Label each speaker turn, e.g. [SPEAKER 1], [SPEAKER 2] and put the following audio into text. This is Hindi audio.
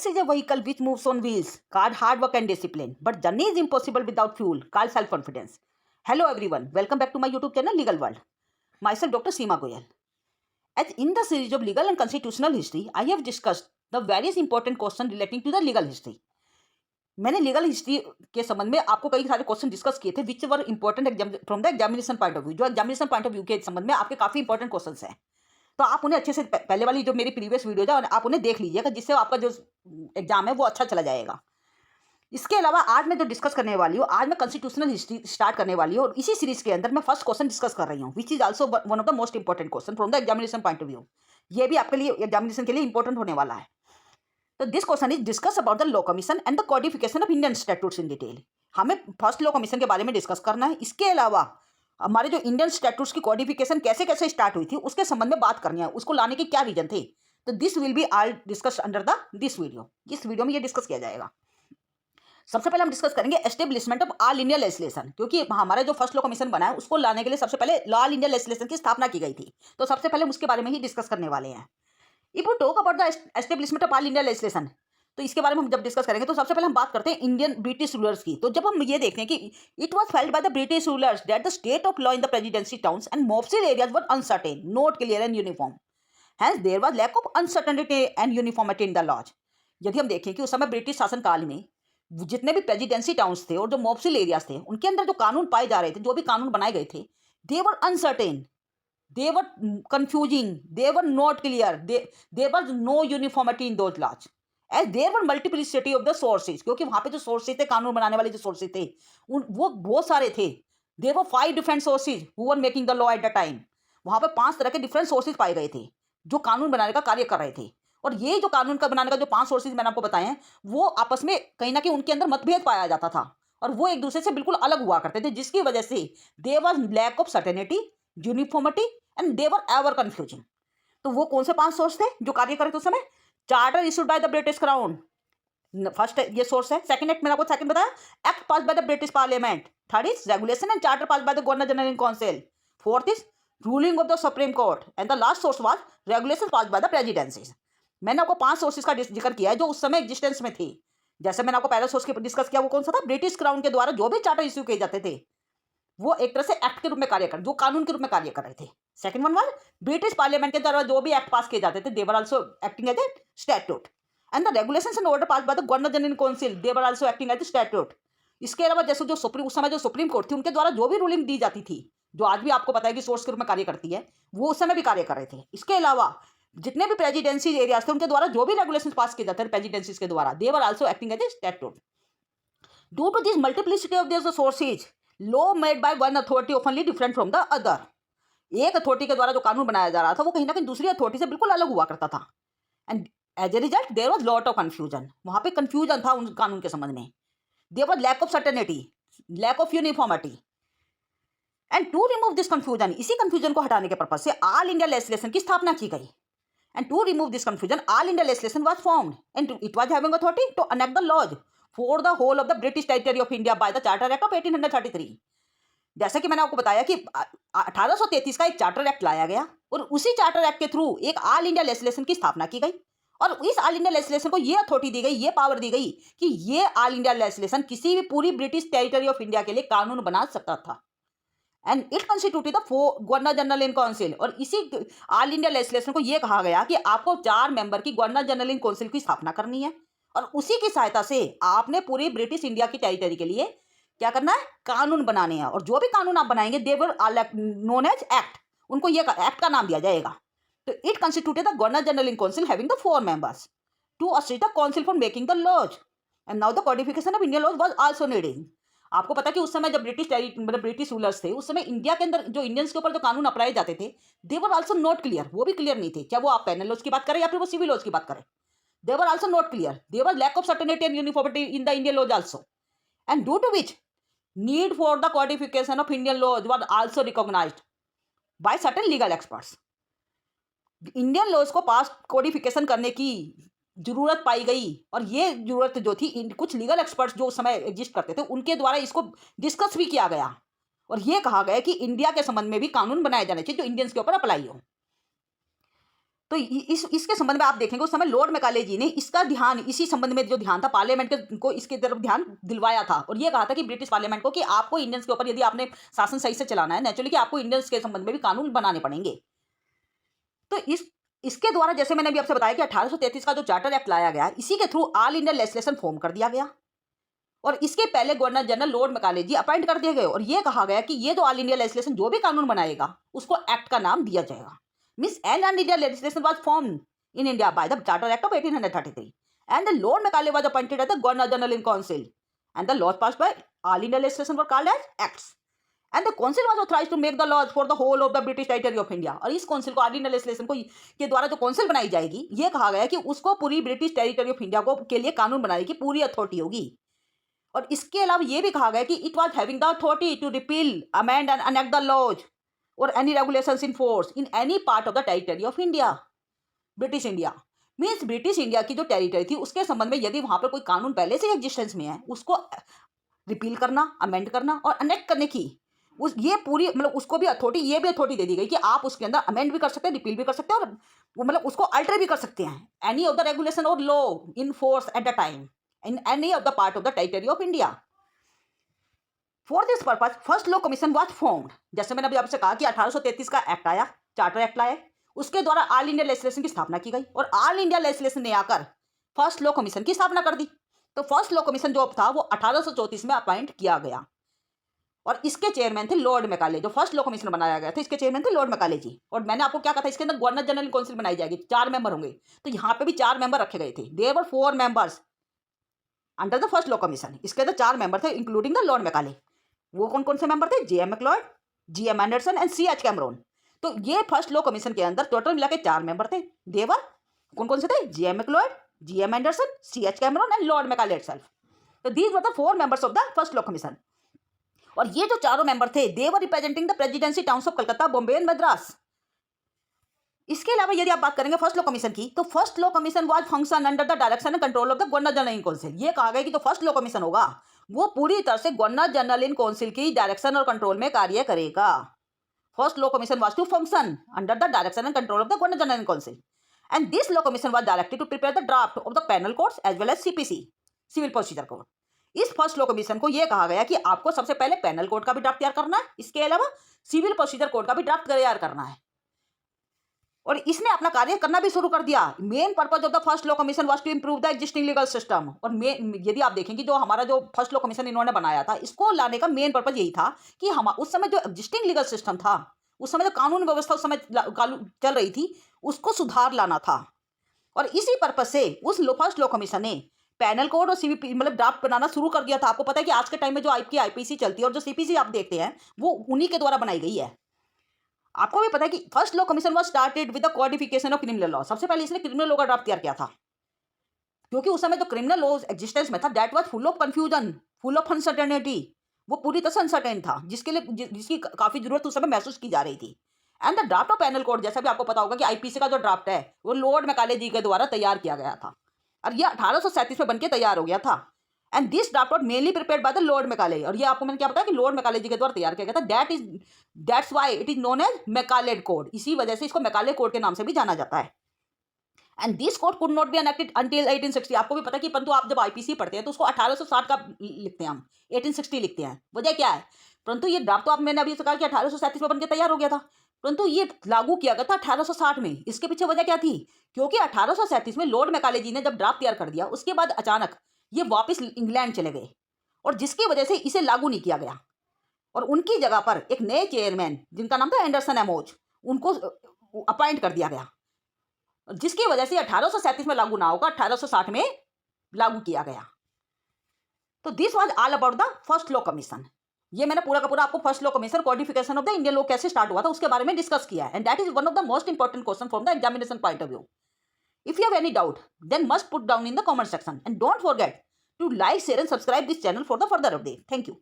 [SPEAKER 1] Bus is a vehicle which moves on wheels, called hard work and discipline. But journey is impossible without fuel, called self-confidence. Hello everyone, welcome back to my YouTube channel Legal World. Myself Dr. Seema Goyal. As in the series of legal and constitutional history, I have discussed the various important questions relating to the legal history. मैंने लीगल हिस्ट्री के संबंध में आपको कई सारे क्वेश्चन डिस्कस किए थे which were important from the examination point of view, जो एग्जामिनेशन पॉइंट ऑफ व्यू के संबंध में आपके काफी इंपॉर्टेंट क्वेश्चन हैं। तो आप उन्हें अच्छे से पहले वाली जो मेरी प्रीवियस वीडियो है आप उन्हें देख लीजिएगा, जिससे आपका जो एग्जाम है वो अच्छा चला जाएगा। इसके अलावा आज मैं जो डिस्कस करने वाली हूँ, आज मैं कॉन्स्टिट्यूशनल हिस्ट्री स्टार्ट करने वाली हूँ और इसी सीरीज के अंदर मैं फर्स्ट क्वेश्चन डिस्कस कर रही हूँ which is also one of the most important question from the examination point of view. ये भी आपके लिए एग्जामिनेशन के लिए इंपॉर्टेंट होने वाला है। तो this question is discuss about the law commission and the codification of Indian statutes in detail. हमें फर्स्ट लॉ कमीशन के बारे में डिस्कस करना है। इसके अलावा हमारे जो इंडियन स्टैट्यूट्स की कोडिफिकेशन कैसे कैसे स्टार्ट हुई थी उसके संबंध में बात करनी है, उसको लाने के क्या रीजन थे। तो this will be all discuss under the this video. इस वीडियो में ये डिस्कस किया जाएगा। सबसे पहले हम डिस्कस करेंगे establishment of all India legislation, क्योंकि हमारा जो फर्स्ट लॉ कमीशन बना है उसको लाने के लिए सबसे पहले ऑल इंडिया लेजिस्लेशन की स्थापना की गई थी। तो सबसे पहले हम उसके बारे में ही डिस्कस करने वाले हैं। If you talk about the establishment of all India legislation, तो इसके बारे में हम जब डिस्कस करेंगे तो सबसे पहले हम बात करते हैं इंडियन ब्रिटिश रूलर्स की। तो जब हम ये देखते हैं कि it was felt by the British rulers that the state of law in the presidency towns and mofussil areas were uncertain, not clear and uniform, hence there was lack of uncertainty and uniformity in the laws. यदि हम देखें कि उस समय ब्रिटिश शासन काल में जितने भी प्रेसिडेंसी टाउन्स थे और जो मोफसिल एरियाज थे उनके अंदर जो कानून पाए जा रहे थे, जो भी कानून बनाए गए थे, they were uncertain, they were confusing, they were not clear, there was no uniformity in those laws as there were multiplicity of the sources, क्योंकि वहां पे जो सोर्सेज थे, कानून बनाने वाले जो सोर्सेज थे वो बहुत सारे थे। there were 5 different sources who were making the law at the time। वहां पे 5 तरह के डिफरेंट सोर्सेज पाए गए थे जो कानून बनाने का कार्य कर रहे थे। और ये जो कानून का बनाने का जो 5 सोर्सेज मैंने आपको बताए हैं वो आपस में कहीं ना कहीं उनके अंदर मतभेद पाया जाता था और वो एक दूसरे से बिल्कुल अलग हुआ करते थे, जिसकी वजह से there was lack of certainty, uniformity and they were ever confusing. तो वो कौन से 5 सोर्स थे जो कार्य करे थे उस समय? Charter issued by the British crown, first ये सोर्स है। सेकंड एक्ट मैंने आपको सेकंड बताया, act pass by the British parliament. Third is regulation and charter pass by the governor general in council. Fourth is ruling of the supreme court and the last source was regulation pass by the presidency. मैंने आपको 5 सोर्सेज का जिक्र किया है जो उस समय एग्जिस्टेंस में थे। जैसे मैंने आपको पहला सोर्स की डिस्कस किया, वो कौन सा था? ब्रिटिश क्राउन के द्वारा जो भी चार्टर इश्यू किए जाते थे वो एक तरह से एक्ट के रूप में कार्य कर, जो कानून के रूप में कार्य कर रहे थे। Second one was British parliament के द्वारा जो भी एक्ट पास किए जाते थे, they were also acting as a statute and the regulations and order pass by the governor general in council, they were also acting as a statute. इसके अलावा जैसे जो सुप्रीम उस समय जो सुप्रीम कोर्ट थी उनके द्वारा जो भी रूलिंग दी जाती थी, जो आज भी आपको पता है कि सोर्स के रूप में कार्य करती है, वो उस समय भी कार्य कर रहे थे। इसके अलावा जितने भी प्रेसिडेंसी एरियाज थे उनके द्वारा जो भी रेगुलेशंस पास किए जाते थे प्रेसिडेंसीज के द्वारा, they were also acting as a statute. Due to this multiplicity of this sources, law made by one authority oftenly different from the other. एक अथॉरिटी के द्वारा जो कानून बनाया जा रहा था वो कहीं ना कहीं दूसरी अथॉरिटी से बिल्कुल अलग हुआ करता था and as a result there was lot of confusion. वहां पे कंफ्यूजन था उन कानून के संबंध में। There was lack of certainty, lack of uniformity and to remove this confusion, इसी कंफ्यूजन को हटाने के पर्पज से ऑल इंडिया लेजिस्लेशन की स्थापना की गई। And to remove this confusion all India legislation was formed and it was having authority to enact the laws for the whole of the British territory of India by the charter act of 1833। जैसे कि मैंने आपको बताया कि 1833 का एक चार्टर एक्ट लाया गया और उसी चार्टर एक्ट के थ्रू एक ऑल इंडिया लेजिस्लेशन की स्थापना की गई और इस ऑल इंडिया लेजिस्लेशन को ये अथॉरिटी दी गई, ये पावर दी गई कि ये ऑल इंडिया लेजिस्लेशन किसी भी पूरी ब्रिटिश टेरिटरी ऑफ इंडिया के लिए कानून बना सकता था and it constituted the governor general in council. और इसी ऑल इंडिया लेजिस्लेशन को ये कहा गया कि आपको 4 मेंबर की गवर्नर जनरल इन काउंसिल की स्थापना करनी है और उसी की सहायता से आपने पूरी ब्रिटिश इंडिया की टेरिटरी के लिए क्या करना है? कानून बनाने हैं। और जो भी कानून आप बनाएंगे they were known as act, उनको ये एक्ट का नाम दिया जाएगा। तो it constituted the governor general in council having the 4 members to assist the council for making the laws and now the codification of Indian laws was also needed. आपको पता है कि उस समय जब ब्रिटिश रूलर्स थे उस समय इंडिया के अंदर जो इंडियंस के ऊपर जो कानून अपनाए जाते थे they were also not clear, वो भी क्लियर नहीं थे। चाहे वो आप पेनल लॉज की बात करें या फिर वो सिविल लॉज की बात करें, they were also not clear, there was lack of certainty and uniformity in the Indian laws also, and due to which need for the codification of Indian laws was also recognized by certain legal experts। Indian laws को पास कोडिफिकेशन करने की जरूरत पाई गई और ये जरूरत जो थी कुछ लीगल एक्सपर्ट्स जो उस समय एग्जिस्ट करते थे उनके द्वारा इसको डिस्कस भी किया गया और ये कहा गया कि इंडिया के संबंध में भी कानून बनाए जाने चाहिए जो इंडियंस के ऊपर अप्लाई हो। तो इसके संबंध में आप देखेंगे उस समय लॉर्ड मैकाले जी ने इसका ध्यान, इसी संबंध में जो ध्यान था पार्लियामेंट को इसकी तरफ ध्यान दिलवाया था और ये कहा था कि ब्रिटिश पार्लियामेंट को कि आपको इंडियंस के ऊपर यदि आपने शासन सही से चलाना है नेचुरली कि आपको इंडियंस के संबंध में भी कानून बनाने पड़ेंगे। तो इसके द्वारा जैसे मैंने अभी आपसे बताया कि 1833 का जो चार्टर एक्ट लाया गया, इसी के through all India legislation form कर दिया गया और इसके पहले गवर्नर जनरल लॉर्ड मैकाले जी अपॉइंट कर दिए गए और ये कहा गया कि ये जो ऑल इंडिया लेजिस्लेशन जो भी कानून बनाएगा उसको एक्ट का नाम दिया जाएगा। Means all India legislation was formed in India by the charter act of 1833 and the Lord Macaulay was appointed as the governor general in council and the laws passed by all India legislation were called as acts and the council was authorised to make the laws for the whole of the British territory of India. और इस काउंसिल को ऑल इंडिया लेजिस्लेशन को के द्वारा जो काउंसिल बनाई जाएगी, ये कहा गया कि उसको पूरी ब्रिटिश टेरिटरी ऑफ इंडिया को के लिए कानून बनाने की पूरी अथॉरिटी होगी। और इसके अलावा ये भी कहा गया कि it was having the authority to repeal, amend and enact the laws और any regulations in force in any part of the territory of India. British India means British India की जो टेरिटरी थी उसके संबंध में यदि वहां पर कोई कानून पहले से एग्जिस्टेंस में है उसको रिपील करना, अमेंड करना और अनेक्ट करने की ये पूरी मतलब उसको भी अथॉरिटी, ये भी अथॉरिटी दे दी गई कि आप उसके अंदर अमेंड भी कर सकते हैं, रिपील भी कर सकते हैं और मतलब उसको अल्टर भी कर सकते हैं। एनी ऑफ द रेगुलेशन और law in force at the time in any of the part of the territory of India. For this purpose first law commission was formed. जैसे मैंने अभी आपसे कहा कि 1833 का एक्ट आया, चार्टर एक्ट लाया, उसके द्वारा ऑल इंडिया लेजिस्लेशन की स्थापना की गई और ऑल इंडिया लेजिस्लेशन ने आकर फर्स्ट लॉ कमीशन की स्थापना कर दी। तो फर्स्ट लॉ कमीशन जो था वो 1834 में अपॉइंट किया गया और इसके चेयरमैन थे लॉर्ड मैकाले। जो फर्स्ट लॉ कमीशन बनाया गया था इसके चेयरमैन थे लॉर्ड मैकाले जी। और मैंने आपको क्या कहा था, इसके अंदर गवर्नर जनरल काउंसिल बनाई जाएगी, 4 मेंबर होंगे। तो यहाँ पे भी 4 मेंबर रखे गए थे। There were 4 members under the first law commission. इसके अंदर 4 मेंबर थे इंक्लूडिंग द लॉर्ड मैकाले। वो कौन कौन से मेंबर थे? J.M. MacLeod, G.M. Anderson and C.H. Cameron. तो ये फर्स्ट लॉ कमीशन के अंदर टोटल मिला के 4 मेंबर थे। देवर कौन कौन से थे? J.M. MacLeod, G.M. Anderson, C.H. Cameron and lord Macaulay itself. तो these were the 4 members of the first law commission. और ये जो चारों मेंबर थे they were representing the presidency towns of Calcutta, Bombay and Madras. इसके अलावा यदि आप बात करेंगे फर्स्ट लॉ कमीशन की, तो first law commission was function under the direction and control of the governor general in council. ये कहा गया कि जो फर्स्ट लॉ कमीशन होगा वो पूरी तरह से गवर्नर जनरल इन काउंसिल की डायरेक्शन और कंट्रोल में कार्य करेगा। First law commission was to function under the direction and control of the governor general in council and this law commission was directed to prepare the draft of the penal codes as well as CPC, civil procedure code. इस फर्स्ट लॉ कमीशन को यह कहा गया कि आपको सबसे पहले पेनल कोड का भी ड्राफ्ट तैयार करना है, इसके अलावा सिविल प्रोसीजर कोड का भी ड्राफ्ट तैयार करना है। और इसने अपना कार्य करना भी शुरू कर दिया। Main purpose of the first law commission was to improve the existing legal system. और यदि आप देखेंगे जो हमारा जो फर्स्ट लॉ कमीशन इन्होंने बनाया था, इसको लाने का मेन पर्पज यही था कि हम उस समय जो एग्जिस्टिंग लीगल सिस्टम था, उस समय जो कानून व्यवस्था उस समय चल रही थी, उसको सुधार लाना था। और इसी पर्पज से उस फर्स्ट लॉ कमीशन ने पैनल कोड और सीपीसी मतलब ड्राफ्ट बनाना शुरू कर दिया था। आपको पता है कि आज के टाइम में जो आईपीसी चलती है और जो सीपीसी आप देखते हैं वो उन्हीं के द्वारा बनाई गई है। आपको भी पता है कि first law commission was started with the codification of criminal law. सबसे पहले इसने क्रिमिनल लॉ का ड्राफ्ट तैयार किया था, क्योंकि उस समय जो क्रिमिनल लॉ एग्जिस्टेंस में था that was full of confusion, full of uncertainty. वो पूरी तरह से अनसर्टेन था, जिसकी काफी जरूरत उस समय महसूस की जा रही थी। And the draft of panel code, जैसा भी आपको पता होगा कि आईपीसी का जो ड्राफ्ट है वो लॉर्ड मैकाले जी के द्वारा तैयार किया गया था और यह 1837 में बनकर तैयार हो गया था। And this draft was mainly prepared by the Lord Macaulay. और ये आपको मैंने क्या बताया कि लॉर्ड मैकाले जी के द्वारा तैयार किया गया था। That's why it is known as Macaulay code. इसी वजह से इसको मैकाले कोड के नाम से भी जाना जाता है। And this code could not be enacted until 1860। आपको भी पता है कि परंतु आप जब आईपीसी पढ़ते हैं तो उसको 1860 का लिखते हैं, हम 1860 लिखते हैं। वजह क्या है? परंतु ये ड्राफ्ट तो आप मैंने अभी कहा कि 1837 में बनकर तैयार हो गया था, परंतु ये लागू किया गया था 1860 में। इसके पीछे वजह क्या थी? क्योंकि 1837 में लॉर्ड मैकाले जी ने जब ड्राफ्ट तैयार कर दिया, उसके बाद अचानक ये वापस इंग्लैंड चले गए और जिसकी वजह से इसे लागू नहीं किया गया। और उनकी जगह पर एक नए चेयरमैन जिनका नाम था एंडरसन एमोज, उनको अपॉइंट कर दिया गया, जिसकी वजह से 1837 में लागू ना होगा, 1860 में लागू किया गया। तो this was all about the first law commission. ये मैंने पूरा का पूरा आपको first law commission codification of the Indian law कैसे स्टार्ट हुआ था उसके बारे में डिस्कस किया है। And that is one of the most important question from the examination point of view. If you have any doubt, then must put down in the comment section and don't forget to like, share and subscribe this channel for the further update. Thank you.